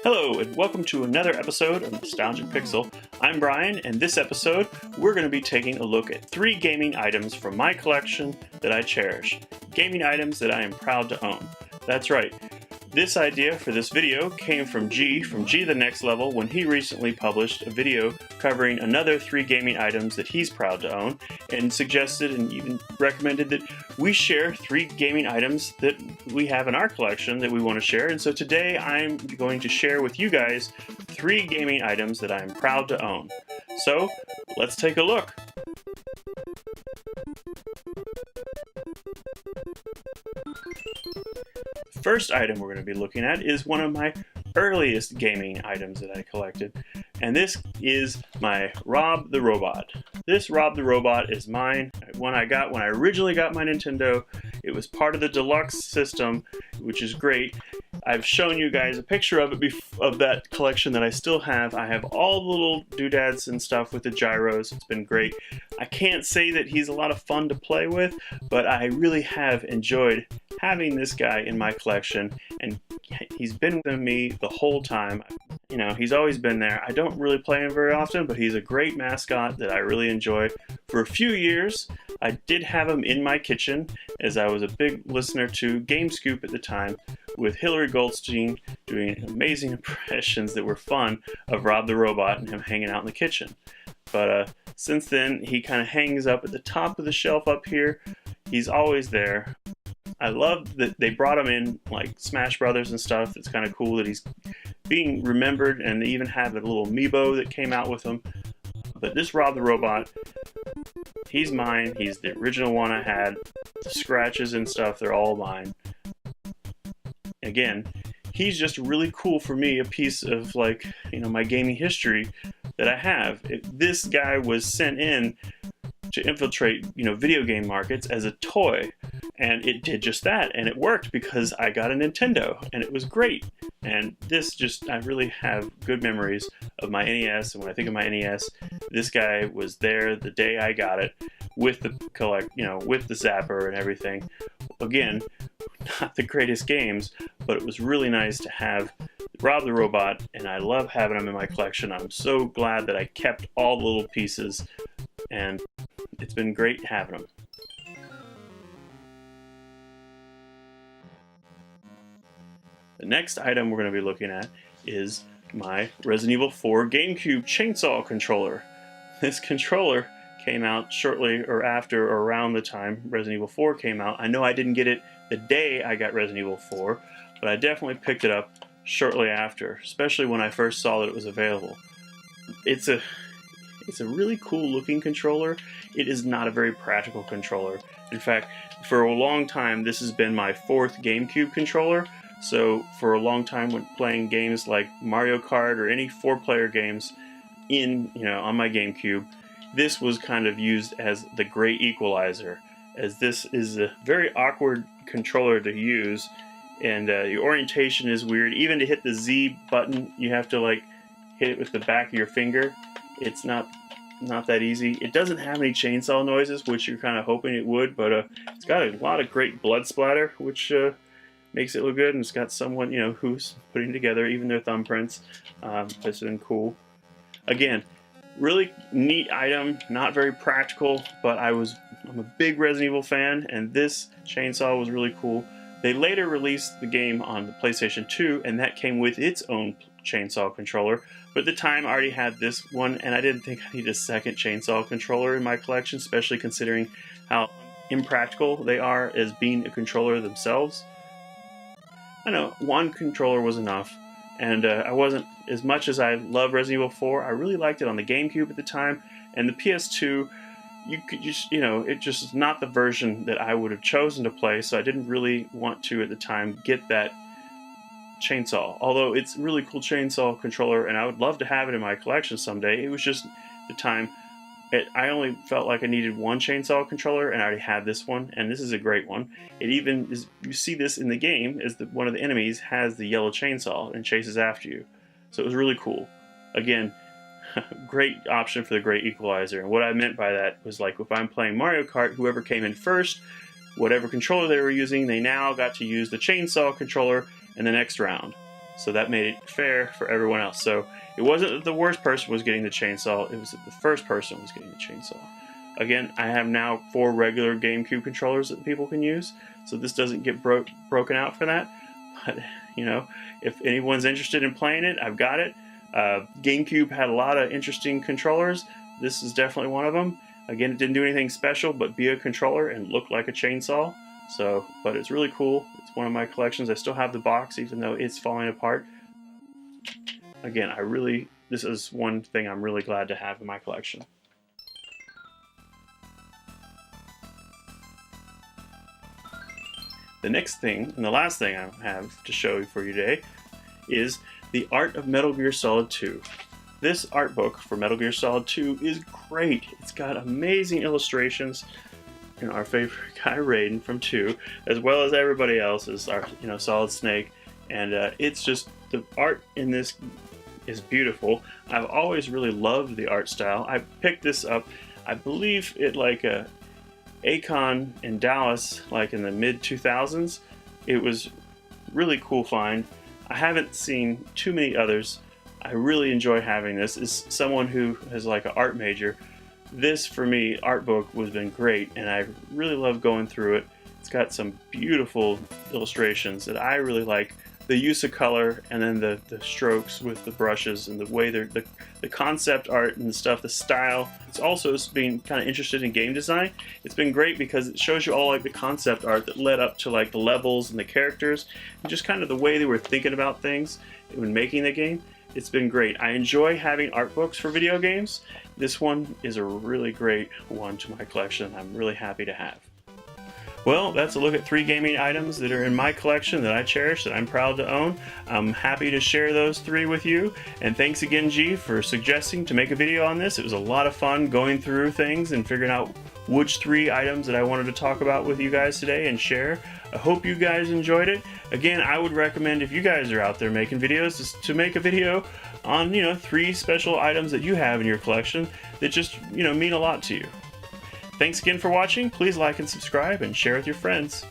Hello, and welcome to another episode of Nostalgic Pixel. I'm Brian, and this episode, we're going to be taking a look at 3 gaming items from my collection that I cherish. Gaming items that I am proud to own. That's right. This idea for this video came from G the Next Level when he recently published a video covering another 3 gaming items that he's proud to own, and suggested and even recommended that we share 3 gaming items that we have in our collection that we want to share. And so today I'm going to share with you guys 3 gaming items that I am proud to own. So let's take a look. First item we're going to be looking at is one of my earliest gaming items that I collected, and this is my R.O.B the Robot. This R.O.B the Robot is mine. When I originally got my Nintendo, it was part of the Deluxe system, which is great. I've shown you guys a picture of it of that collection that I still have. I have all the little doodads and stuff with the gyros. It's been great. I can't say that he's a lot of fun to play with, but I really have enjoyed having this guy in my collection, and he's been with me the whole time. You know, he's always been there. I don't really play him very often, but he's a great mascot that I really enjoy. For a few years, I did have him in my kitchen, as I was a big listener to Game Scoop at the time, with Hillary Goldstein doing amazing impressions that were fun of R.O.B the Robot and him hanging out in the kitchen. But since then, he kind of hangs up at the top of the shelf up here. He's always there. I love that they brought him in like Smash Brothers and stuff. It's kind of cool that he's being remembered, and they even have a little amiibo that came out with him. But this R.O.B the Robot, he's mine. He's the original one I had. The scratches and stuff, they're all mine. Again, he's just really cool for me, a piece of, like, you know, my gaming history that I have. This guy was sent in to infiltrate, you know, video game markets as a toy, and it did just that, and it worked because I got a Nintendo, and it was great. And this just, I really have good memories of my NES, and when I think of my NES, this guy was there the day I got it, with the with the zapper and everything. Again, not the greatest games, but it was really nice to have R.O.B the Robot, and I love having him in my collection. I'm so glad that I kept all the little pieces, and it's been great having him. The next item we're going to be looking at is my Resident Evil 4 GameCube chainsaw controller. This controller came out shortly or after or around the time Resident Evil 4 came out. I know I didn't get it the day I got Resident Evil 4, but I definitely picked it up shortly after, especially when I first saw that it was available. It's a really cool looking controller. It is not a very practical controller. In fact, for a long time, this has been my 4th GameCube controller. So for a long time when playing games like Mario Kart or any 4-player games on my GameCube, this was kind of used as the great equalizer, as this is a very awkward controller to use, and the orientation is weird. Even to hit the Z button, you have to like hit it with the back of your finger. It's not that easy. It doesn't have any chainsaw noises, which you're kind of hoping it would, but it's got a lot of great blood splatter, which makes it look good, and it's got someone, who's putting together even their thumbprints. It's been cool. Again, really neat item, not very practical, but I'm a big Resident Evil fan, and this chainsaw was really cool. They later released the game on the PlayStation 2, and that came with its own chainsaw controller, but at the time I already had this one, and I didn't think I needed a second chainsaw controller in my collection, especially considering how impractical they are as being a controller themselves. I know, one controller was enough, and I wasn't, as much as I love Resident Evil 4, I really liked it on the GameCube at the time, and the PS2, you could just, it just is not the version that I would have chosen to play, so I didn't really want to, at the time, get that chainsaw. Although it's a really cool chainsaw controller, and I would love to have it in my collection someday. It was just, at the time, I only felt like I needed one chainsaw controller, and I already had this one, and this is a great one. It even is, you see this in the game, is that one of the enemies has the yellow chainsaw and chases after you. So it was really cool. Again, great option for the great equalizer. And what I meant by that was, like, if I'm playing Mario Kart, whoever came in first, whatever controller they were using, they now got to use the chainsaw controller in the next round. so that made it fair for everyone else. So it wasn't that the worst person was getting the chainsaw, it was that the first person was getting the chainsaw. Again, I have now 4 regular GameCube controllers that people can use, so this doesn't get broken out for that. But, you know, if anyone's interested in playing it, I've got it. GameCube had a lot of interesting controllers. This is definitely one of them. Again, it didn't do anything special but be a controller and look like a chainsaw. So, but it's really cool. It's one of my collections. I still have the box even though it's falling apart. Again, this is one thing I'm really glad to have in my collection. The next thing, and the last thing I have to show you for you today, is The Art of Metal Gear Solid 2. This art book for Metal Gear Solid 2 is great. It's got amazing illustrations. You know, our favorite guy Raiden from 2, as well as everybody else's, our Solid Snake, and it's just, the art in this is beautiful. I've always really loved the art style. I picked this up, I believe it like a Akon in Dallas, like in the mid-2000s. It was really cool find. I haven't seen too many others. I really enjoy having this. As someone who has like an art major, this for me, art book, has been great, and I really love going through it. It's got some beautiful illustrations that I really like. The use of color, and then the strokes with the brushes, and the way the concept art and the stuff, the style. It's also being kind of interested in game design. It's been great because it shows you all like the concept art that led up to like the levels and the characters, and just kind of the way they were thinking about things when making the game. It's been great. I enjoy having art books for video games. This one is a really great one to my collection. I'm really happy to have. Well, that's a look at 3 gaming items that are in my collection that I cherish, that I'm proud to own. I'm happy to share those 3 with you. And thanks again, G, for suggesting to make a video on this. It was a lot of fun going through things and figuring out which 3 items that I wanted to talk about with you guys today and share. I hope you guys enjoyed it. Again, I would recommend, if you guys are out there making videos, is to make a video on, 3 special items that you have in your collection that just, mean a lot to you. Thanks again for watching. Please like and subscribe and share with your friends.